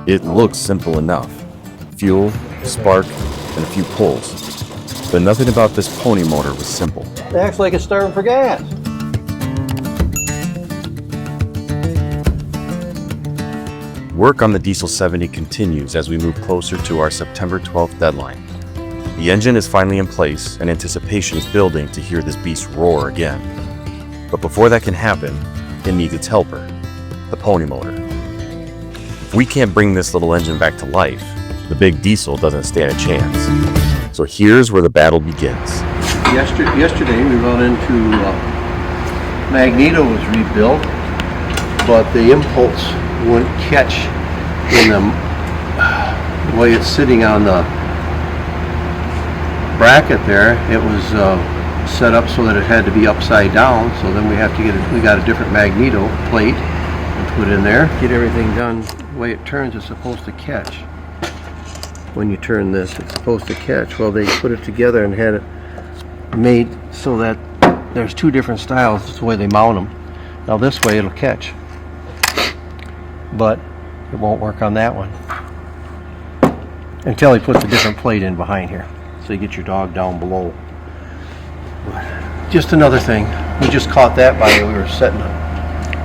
It looks simple enough. Fuel, spark, and a few pulls. But nothing about this pony motor was simple. It acts like it's starving for gas. Work on the Diesel 70 continues as we move closer to our September 12th deadline. The engine is finally in place and anticipation is building to hear this beast roar again. But before that can happen, it needs its helper, the pony motor. If we can't bring this little engine back to life, the big diesel doesn't stand a chance. So here's where the battle begins. Yesterday we run into Magneto was rebuilt, but the impulse wouldn't catch in the way it's sitting on the bracket there. It was set up so that it had to be upside down, so then we got a different Magneto plate and put in there. Get everything done the way it turns. It's supposed to catch. When you turn this, it's supposed to catch. Well, they put it together and had it made so that there's two different styles. That's the way they mount them. Now this way it'll catch, but it won't work on that one until he puts a different plate in behind here, so you get your dog down below. But just another thing, we just caught that by we were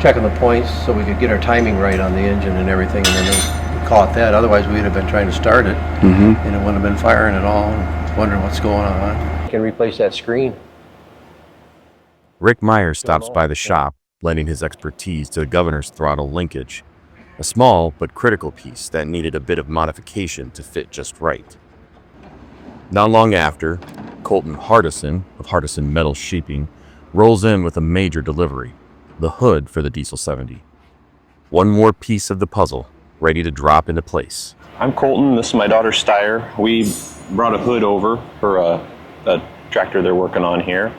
checking the points so we could get our timing right on the engine and everything, and then we caught that. Otherwise we'd have been trying to start it and it wouldn't have been firing at all, and wondering what's going on. You can replace that screen. Rick Meyer stops by the shop, lending his expertise to the governor's throttle linkage, a small but critical piece that needed a bit of modification to fit just right. Not long after, Colton Hardison of Hardison Metal Sheeping rolls in with a major delivery, the hood for the Diesel 70. One more piece of the puzzle, ready to drop into place. I'm Colton, this is my daughter Steyr. We brought a hood over for a tractor they're working on here,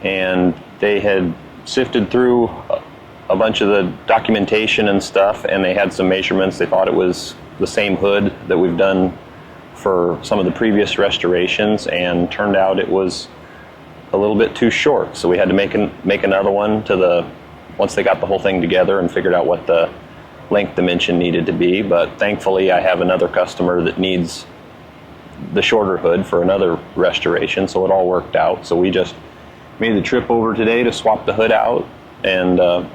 and they had sifted through a bunch of the documentation and stuff, and they had some measurements. They thought it was the same hood that we've done for some of the previous restorations, and turned out it was a little bit too short. So we had to make another one once they got the whole thing together and figured out what the length dimension needed to be. But thankfully I have another customer that needs the shorter hood for another restoration, so it all worked out. So we just made the trip over today to swap the hood out and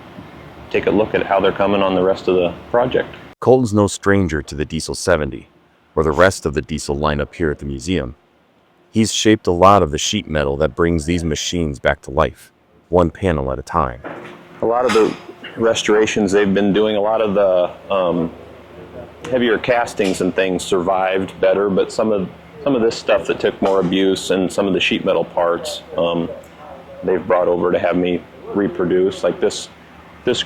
take a look at how they're coming on the rest of the project. Colton's no stranger to the Diesel 70, or the rest of the diesel lineup here at the museum. He's shaped a lot of the sheet metal that brings these machines back to life, one panel at a time. A lot of the restorations they've been doing, a lot of the heavier castings and things survived better, but some of this stuff that took more abuse and some of the sheet metal parts they've brought over to have me reproduce, like this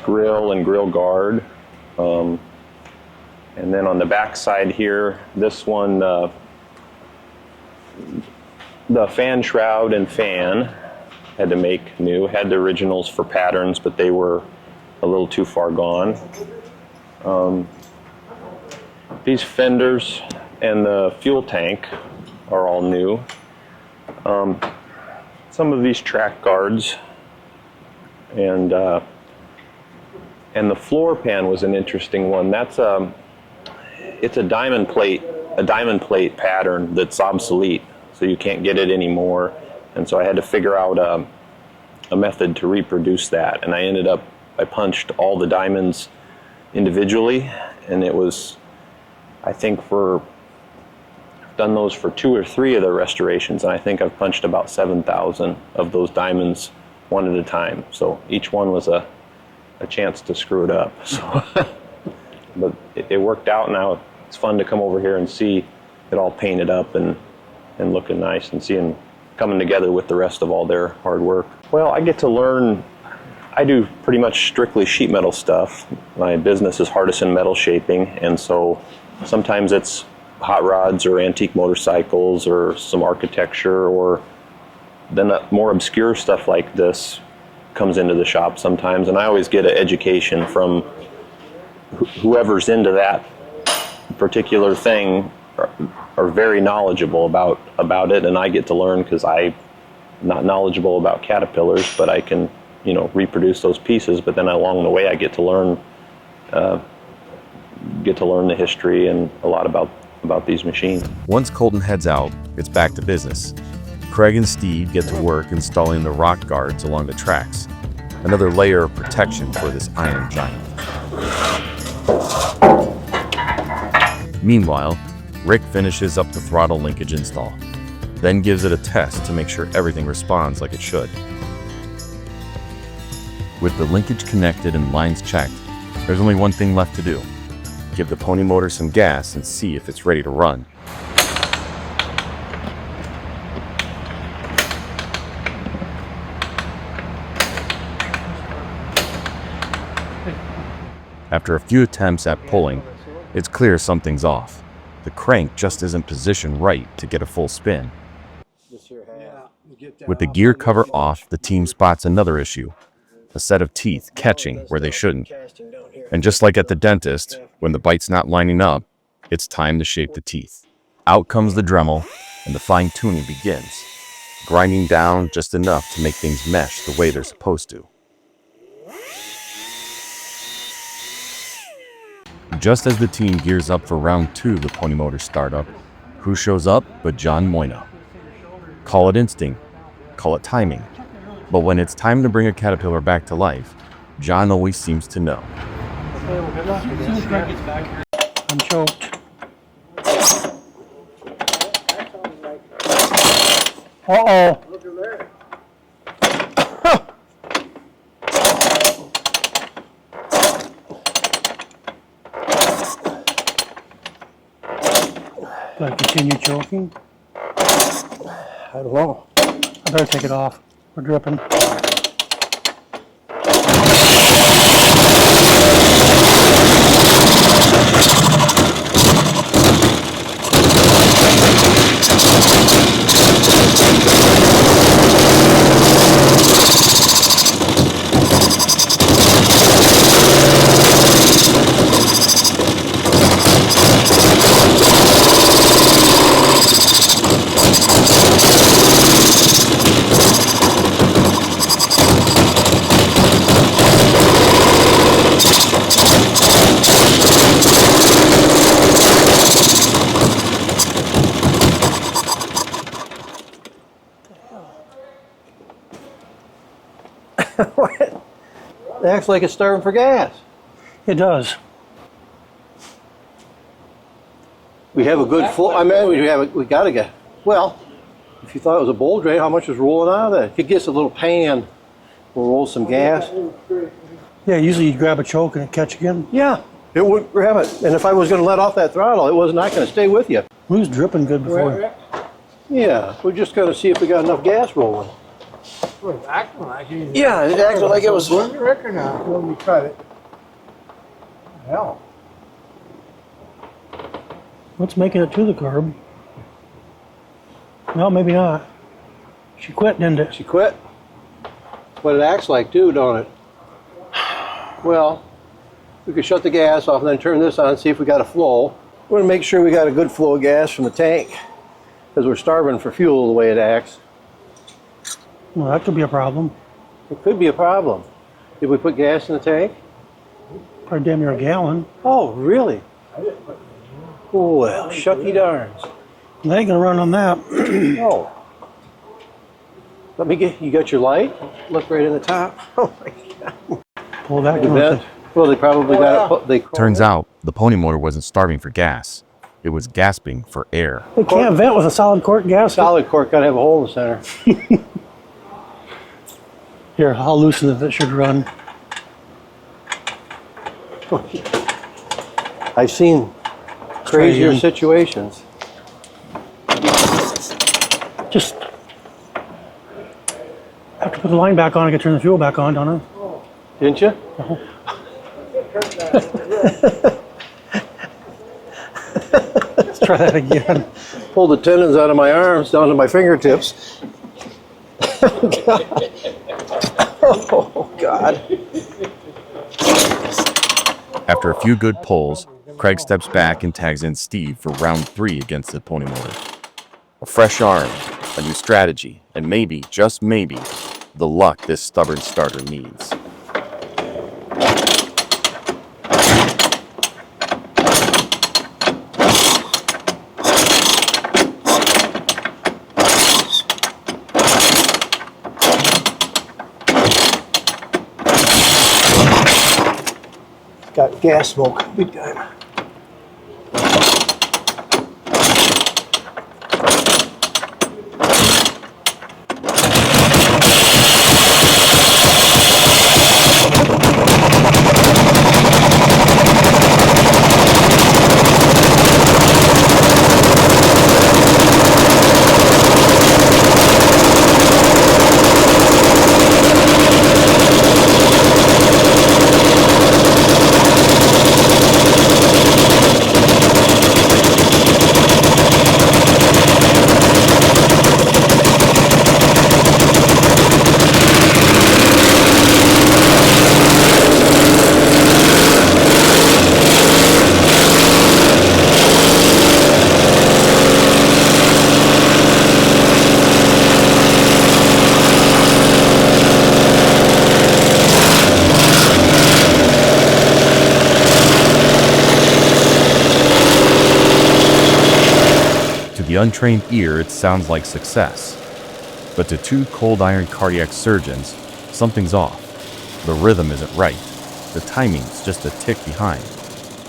grill and grill guard. And then on the back side here, this one, the fan shroud and fan had to make new. Had the originals for patterns, but they were a little too far gone. These fenders and the fuel tank are all new. Some of these track guards and the floor pan was an interesting one. That's it's a diamond plate pattern that's obsolete, so you can't get it anymore. And so I had to figure out a method to reproduce that. And I punched all the diamonds individually, and it was, I think I've done those for 2 or 3 of the restorations, and I think I've punched about 7,000 of those diamonds one at a time. So each one was a chance to screw it up. So, but it worked out. Now it's fun to come over here and see it all painted up and looking nice, and seeing coming together with the rest of all their hard work. Well, I get to learn. I do pretty much strictly sheet metal stuff. My business is Hardison Metal Shaping, and so sometimes it's hot rods or antique motorcycles or some architecture, or then more obscure stuff like this comes into the shop sometimes, and I always get an education from whoever's into that particular thing are very knowledgeable about it, and I get to learn because I'm not knowledgeable about caterpillars, but I can reproduce those pieces. But then along the way I get to learn get to learn the history and a lot about these machines. Once Colton heads out, it's back to business. Craig and Steve get to work installing the rock guards along the tracks, another layer of protection for this iron giant. Meanwhile, Rick finishes up the throttle linkage install, then gives it a test to make sure everything responds like it should. With the linkage connected and lines checked, there's only one thing left to do. Give the pony motor some gas and see if it's ready to run. After a few attempts at pulling, it's clear something's off. The crank just isn't positioned right to get a full spin. With the gear cover off, the team spots another issue. A set of teeth catching where they shouldn't. And just like at the dentist, when the bite's not lining up, it's time to shape the teeth. Out comes the Dremel, and the fine-tuning begins, grinding down just enough to make things mesh the way they're supposed to. Just as the team gears up for round 2 of the pony motor startup, who shows up but John Moyna? Call it instinct, call it timing, but when it's time to bring a caterpillar back to life, John always seems to know. I'm choked. Uh-oh. Do I continue choking? I don't know. I better take it off. We're dripping. It acts like it's starving for gas. It does. We have a good flow. I mean, we got to get. Well, if you thought it was a bowl drain, how much is rolling out of that? It gets a little pan. We'll roll some gas. Yeah, usually you grab a choke and it catch again. Yeah, it would grab it. And if I was going to let off that throttle, it was not going to stay with you. We was dripping good before. Yeah, we're just going to see if we got enough gas rolling. Well, it's acting like it. Yeah, it acted like it was. When you reckon now, when we cut it. Hell. What's making it to the curb? No, maybe not. She quit, didn't it? She quit. That's what it acts like too, don't it? Well, we could shut the gas off and then turn this on and see if we got a flow. We're going to make sure we got a good flow of gas from the tank because we're starving for fuel the way it acts. Well, that could be a problem. It could be a problem. Did we put gas in the tank? Probably damn near a gallon. Oh, really? Well, shucky darns. They ain't gonna run on that. No. Let me get, you got your light? Look right in the top. Oh my God. Pull that. You bet. Well, they probably got it. Turns out, the pony motor wasn't starving for gas. It was gasping for air. They can't vent with a solid cork gasket. Solid cork got to have a hole in the center. Here, I'll loosen it. It should run. I've seen crazier situations. Just have to put the line back on. I can turn the fuel back on, don't I? Didn't you? Let's try that again. Pull the tendons out of my arms down to my fingertips. Oh, God. After a few good pulls, Craig steps back and tags in Steve for round 3 against the pony motor. A fresh arm, a new strategy, and maybe, just maybe, the luck this stubborn starter needs. Got gas smoke, big time. To the untrained ear, it sounds like success. But to two cold iron cardiac surgeons, something's off. The rhythm isn't right. The timing's just a tick behind.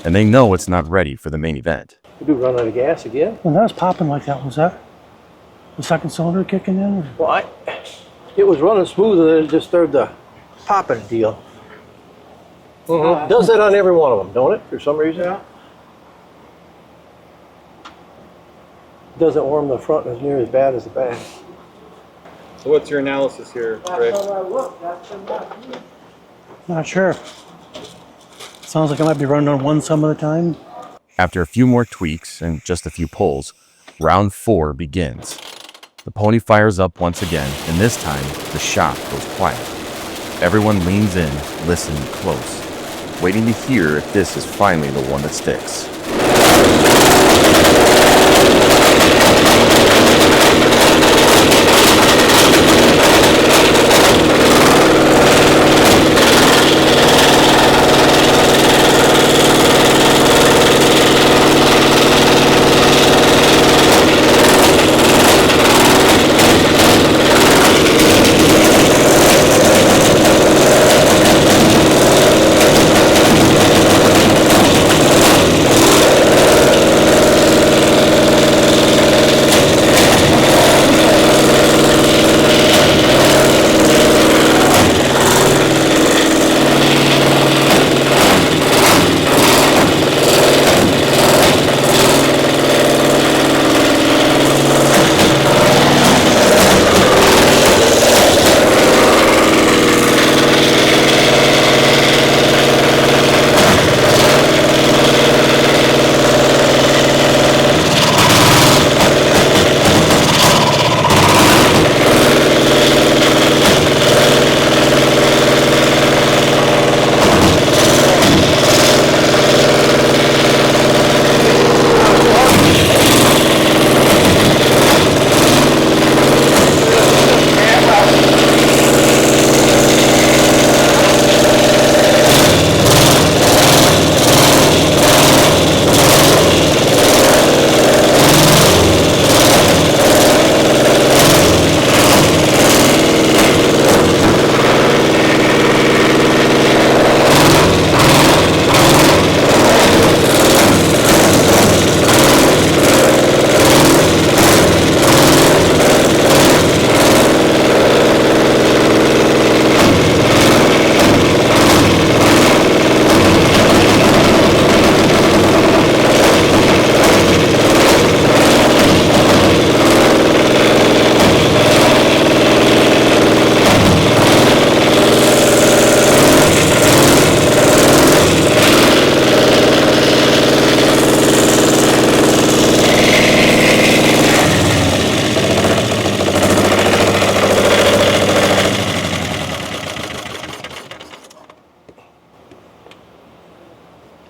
And they know it's not ready for the main event. We do run out of gas again? When that was popping like that, was that the second cylinder kicking in? Or? Well, it was running smooth and then it just started the popping deal. Does that on every one of them, don't it, for some reason? Yeah. Doesn't warm the front as near as bad as the back. So what's your analysis here, Rick? Not sure. Sounds like I might be running on one some of the time. After a few more tweaks and just a few pulls, round 4 begins. The pony fires up once again, and this time, the shop goes quiet. Everyone leans in, listening close, waiting to hear if this is finally the one that sticks.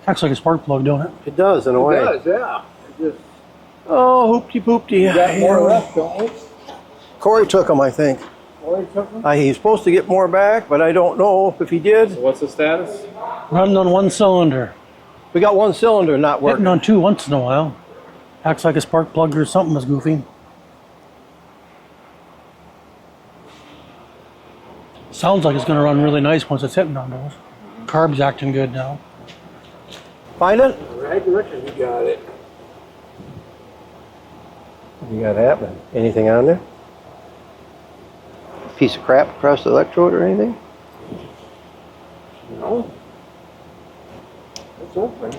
Acts like a spark plug, don't it? It does, in a way. It does, yeah. It just, Oh, hoopty-poopty. got more left, don't we? Corey took them, I think. Corey took them? He's supposed to get more back, but I don't know if he did. So what's the status? Running on one cylinder. We got one cylinder not Hitting working. on two once in a while. Acts like a spark plug or something was goofy. Sounds like it's going to run really nice once it's hitting on those. Carb's acting good now. Find it? Right direction, you got it. What you got happening? Anything on there? Piece of crap across the electrode or anything? No. It's open.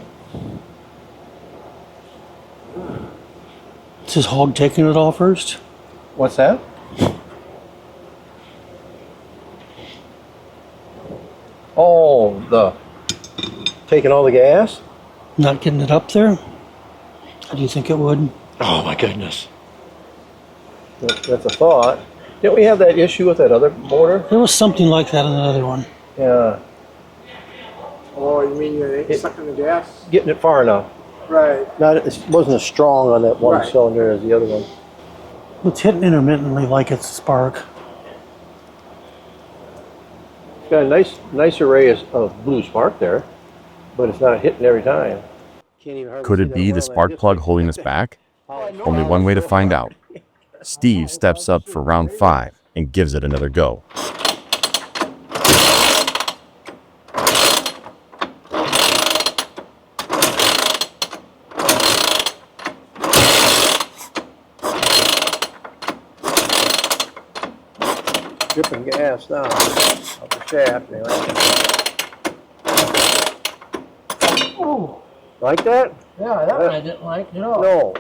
Is his hog taking it all first? What's that? Oh, the taking all the gas? Not getting it up there? How do you think it would? Oh my goodness. That's a thought. Didn't we have that issue with that other motor? There was something like that in the other one. Yeah. Oh, you mean you're sucking the gas? Getting it far enough. Right. It wasn't as strong on that one Right. cylinder as the other one. It's hitting intermittently like it's a spark. It's got a nice array of blue spark there, but it's not hitting every time. Could it be the spark plug holding us back? Only one way to find out. Steve steps up for round 5 and gives it another go. Dripping gas now up the shaft. Oh, Like that? yeah, that one I didn't like. No. No.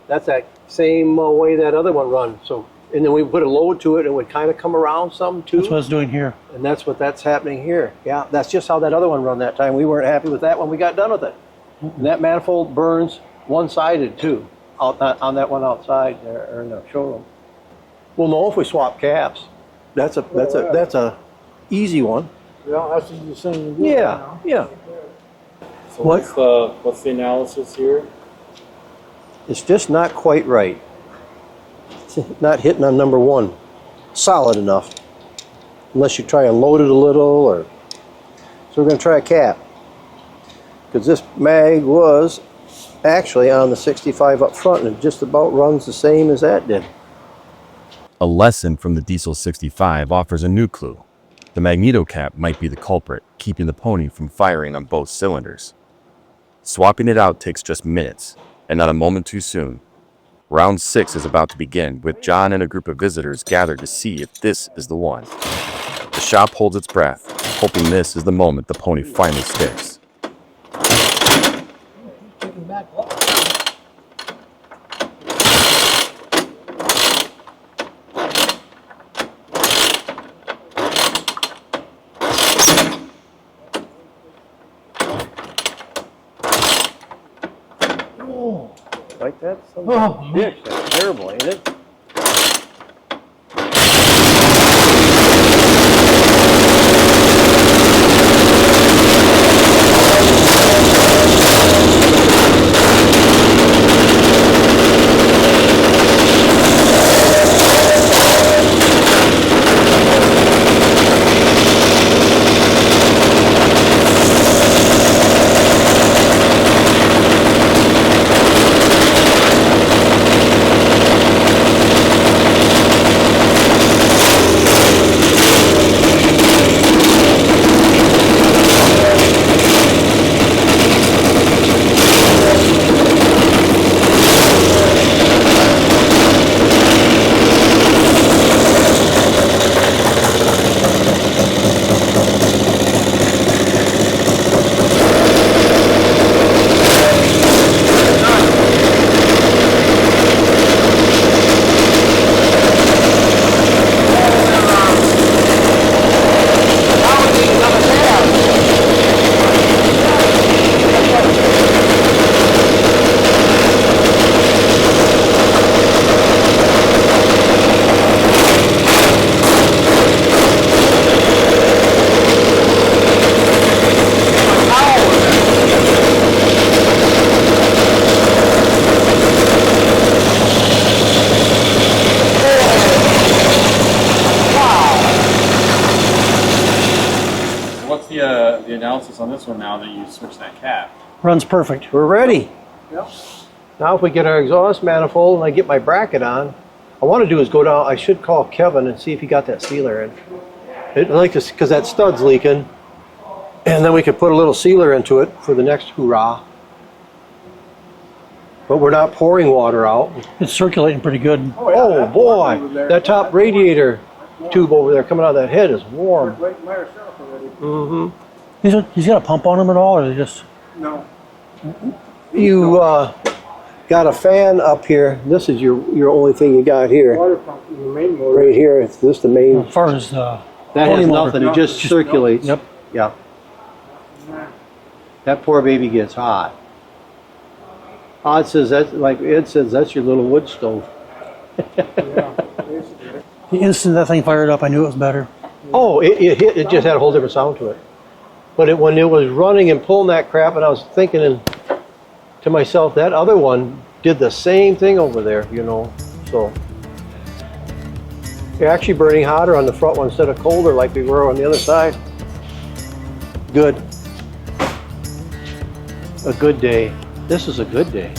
That's that same way that other one runs. So, and then we put a load to it, and it would kind of come around some too. That's what I was doing here. And that's happening here. Yeah, that's just how that other one run that time. We weren't happy with that when we got done with it. And that manifold burns one-sided too, on that one outside there or in the showroom. We'll know if we swap caps. That's a easy one. Yeah, that's the easiest thing to do. Yeah, yeah. So what's the analysis here? It's just not quite right. It's not hitting on number one solid enough. Unless you try and load it a little, or so we're going to try a cap. Because this mag was actually on the 65 up front, and it just about runs the same as that did. A lesson from the Diesel 65 offers a new clue. The Magneto cap might be the culprit, keeping the pony from firing on both cylinders. Swapping it out takes just minutes, and not a moment too soon. Round 6 is about to begin, with John and a group of visitors gathered to see if this is the one. The shop holds its breath, hoping this is the moment the pony finally sticks. Like that? Oh, bitch, that's terrible, ain't it? The analysis on this one now that you switched that cap? Runs perfect. We're ready. Yep. Now if we get our exhaust manifold and I get my bracket on, I want to do is go down, I should call Kevin and see if he got that sealer in. I'd like to, because that stud's leaking, and then we could put a little sealer into it for the next hurrah. But we're not pouring water out. It's circulating pretty good. Oh boy, that top radiator tube over there coming out of that head is warm. Rick Meyer set up already. Mm-hmm. He's got a pump on him at all, or just... No. You got a fan up here. This is your only thing you got here. Water pump in the main motor. Right here, it's this the main. As far as That pony has motor. nothing, it just circulates. Yep. Yeah. That poor baby gets hot. It says that, like Ed says, that's your little wood stove. Yeah, basically. The instant that thing fired up, I knew it was better. Oh, it just had a whole different sound to it. But when it was running and pulling that crap, and I was thinking to myself, that other one did the same thing over there, you know. So you're actually burning hotter on the front one instead of colder like we were on the other side. Good. A good day. This is a good day.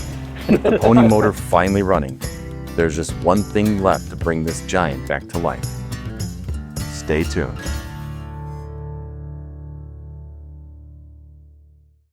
The pony motor finally running. There's just one thing left to bring this giant back to life. Stay tuned.